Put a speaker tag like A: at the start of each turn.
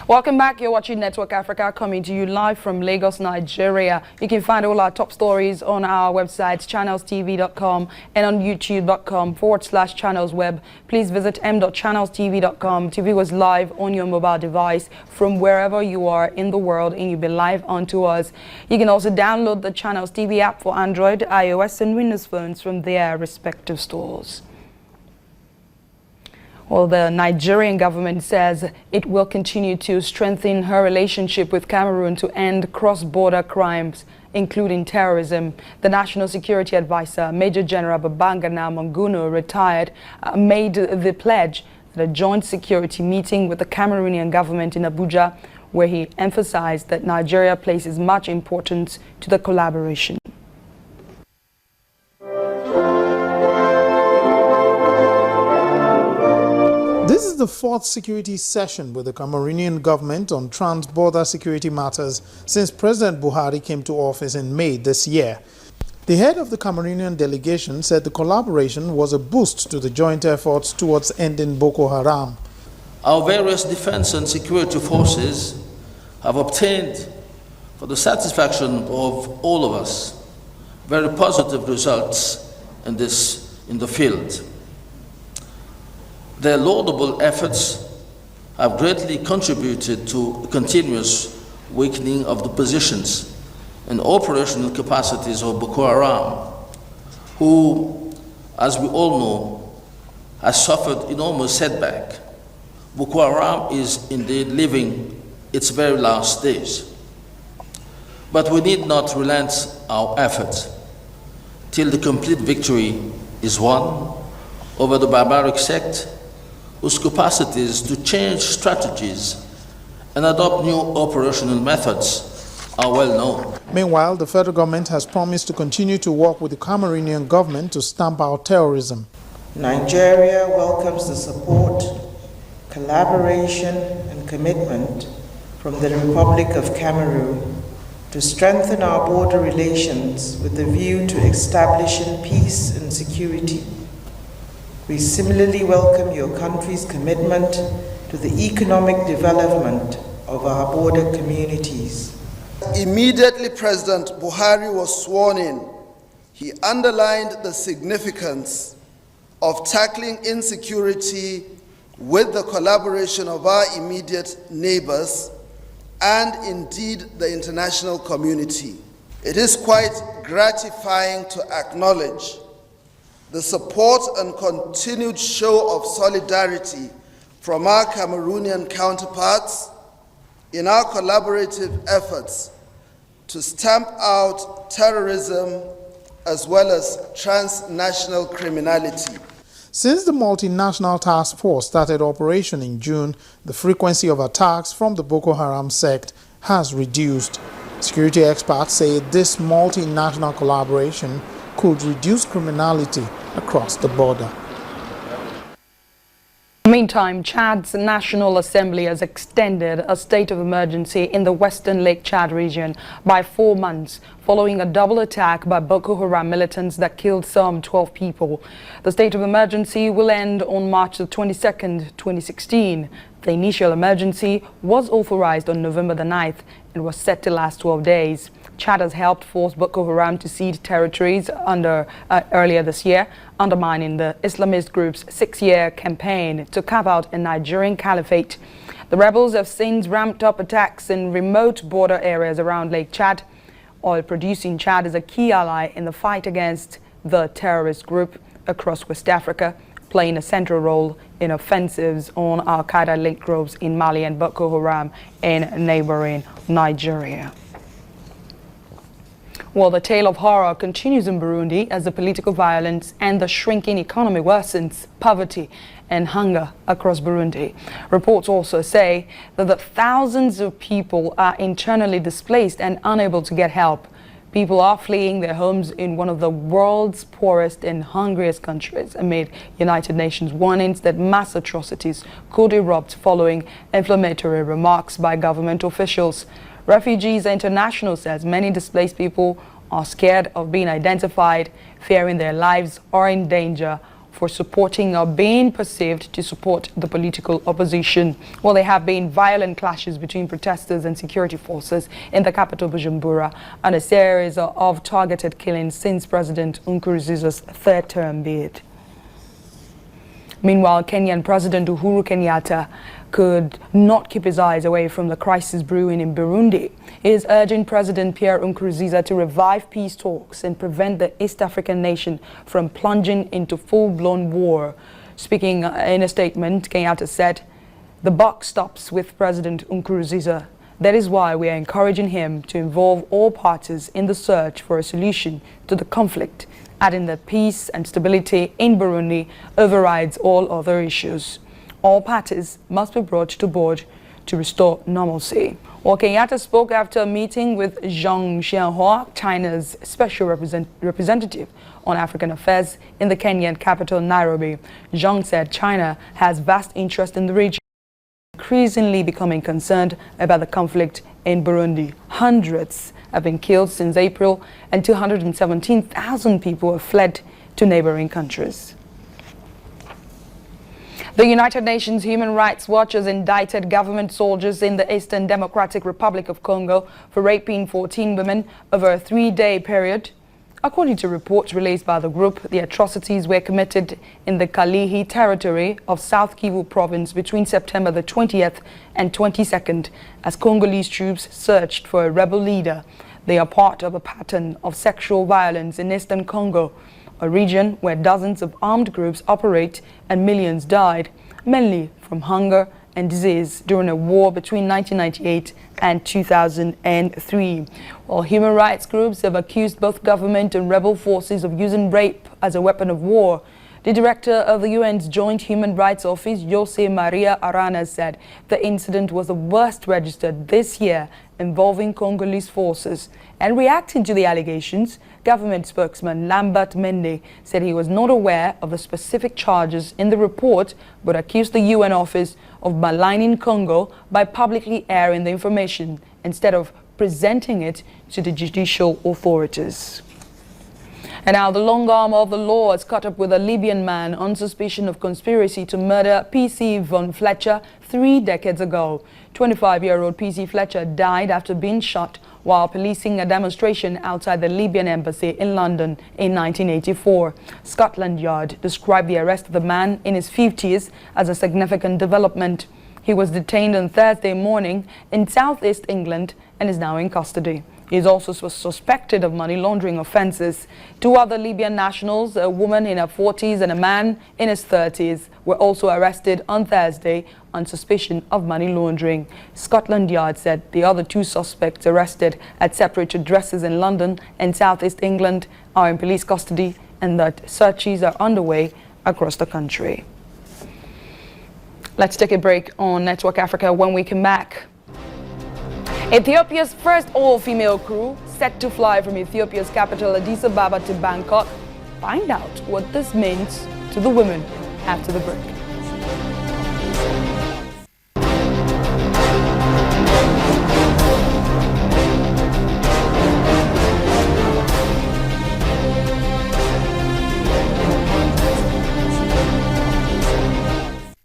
A: Welcome back. You're watching Network Africa, coming to you live from Lagos, Nigeria. You can find all our top stories on our websites, channelstv.com and on youtube.com/channelsweb. Please visit m.channelstv.com to view us live on your mobile device from wherever you are in the world, and you'll be live onto us. You can also download the Channels TV app for Android, iOS and Windows phones from their respective stores. Well, the Nigerian government says it will continue to strengthen her relationship with Cameroon to end cross-border crimes, including terrorism. The National Security Advisor, Major General Babangana Monguno, retired, made the pledge at a joint security meeting with the Cameroonian government in Abuja, where he emphasized that Nigeria places much importance to the collaboration.
B: This is the fourth security session with the Cameroonian government on trans-border security matters since President Buhari came to office in May this year. The head of the Cameroonian delegation said the collaboration was a boost to the joint efforts towards ending Boko Haram.
C: Our various defense and security forces have obtained, for the satisfaction of all of us, very positive results in the field. Their laudable efforts have greatly contributed to a continuous weakening of the positions and operational capacities of Boko Haram, who, as we all know, has suffered enormous setback. Boko Haram is indeed living its very last days. But we need not relent our efforts till the complete victory is won over the barbaric sect, whose capacities to change strategies and adopt new operational methods are well known.
B: Meanwhile, the federal government has promised to continue to work with the Cameroonian government to stamp out terrorism.
D: Nigeria welcomes the support, collaboration, and commitment from the Republic of Cameroon to strengthen our border relations with the view to establishing peace and security. We similarly welcome your country's commitment to the economic development of our border communities.
E: Immediately President Buhari was sworn in, he underlined the significance of tackling insecurity with the collaboration of our immediate neighbors and indeed the international community. It is quite gratifying to acknowledge the support and continued show of solidarity from our Cameroonian counterparts in our collaborative efforts to stamp out terrorism as well as transnational criminality.
B: Since the multinational task force started operation in June, the frequency of attacks from the Boko Haram sect has reduced. Security experts say this multinational collaboration could reduce criminality across the border.
A: Meantime, Chad's National Assembly has extended a state of emergency in the Western Lake Chad region by 4 months following a double attack by Boko Haram militants that killed some 12 people. The state of emergency will end on March the 22nd, 2016. The initial emergency was authorized on November the 9th and was set to last 12 days. Chad has helped force Boko Haram to cede territories earlier this year, undermining the Islamist group's 6-year campaign to carve out a Nigerian caliphate. The rebels have since ramped up attacks in remote border areas around Lake Chad. Oil-producing Chad is a key ally in the fight against the terrorist group across West Africa, playing a central role in offensives on Al-Qaeda-linked groups in Mali and Boko Haram in neighboring Nigeria. Well, the tale of horror continues in Burundi as the political violence and the shrinking economy worsens poverty and hunger across Burundi. Reports also say that the thousands of people are internally displaced and unable to get help. People are fleeing their homes in one of the world's poorest and hungriest countries amid United Nations warnings that mass atrocities could erupt following inflammatory remarks by government officials. Refugees International says many displaced people are scared of being identified, fearing their lives are in danger for supporting or being perceived to support the political opposition. Well, there have been violent clashes between protesters and security forces in the capital Bujumbura and a series of targeted killings since President Nkurunziza's third-term bid. Meanwhile, Kenyan President Uhuru Kenyatta could not keep his eyes away from the crisis brewing in Burundi. He is urging President Pierre Nkurunziza to revive peace talks and prevent the East African nation from plunging into full-blown war. Speaking in a statement, Kenyatta said, "The buck stops with President Nkurunziza. That is why we are encouraging him to involve all parties in the search for a solution to the conflict, adding that peace and stability in Burundi overrides all other issues. All parties must be brought to board to restore normalcy." Well, Kenyatta spoke after a meeting with Zhang Xianhua, China's special representative on African affairs in the Kenyan capital, Nairobi. Zhang said China has vast interest in the region, increasingly becoming concerned about the conflict in Burundi. Hundreds have been killed since April, and 217,000 people have fled to neighboring countries. The United Nations Human Rights Watch has indicted government soldiers in the Eastern Democratic Republic of Congo for raping 14 women over a 3-day period. According to reports released by the group, the atrocities were committed in the Kalihi territory of South Kivu province between September the 20th and 22nd as Congolese troops searched for a rebel leader. They are part of a pattern of sexual violence in eastern Congo, a region where dozens of armed groups operate and millions died, mainly from hunger and disease during a war between 1998 and 2003. While human rights groups have accused both government and rebel forces of using rape as a weapon of war, the director of the UN's Joint Human Rights Office, Jose Maria Arana, said the incident was the worst registered this year involving Congolese forces. And reacting to the allegations, government spokesman Lambert Mende said he was not aware of the specific charges in the report, but accused the UN office of maligning Congo by publicly airing the information instead of presenting it to the judicial authorities. And now the long arm of the law has caught up with a Libyan man on suspicion of conspiracy to murder PC Von Fletcher 3 decades ago. 25-year-old PC Fletcher died after being shot while policing a demonstration outside the Libyan embassy in London in 1984. Scotland Yard described the arrest of the man in his 50s as a significant development. He was detained on Thursday morning in southeast England and is now in custody. He is also suspected of money laundering offences. 2 other Libyan nationals, a woman in her 40s and a man in his 30s, were also arrested on Thursday on suspicion of money laundering. Scotland Yard said the other 2 suspects arrested at separate addresses in London and southeast England are in police custody and that searches are underway across the country. Let's take a break on Network Africa. When we come back, Ethiopia's first all-female crew set to fly from Ethiopia's capital Addis Ababa to Bangkok. Find out what this means to the women after the break.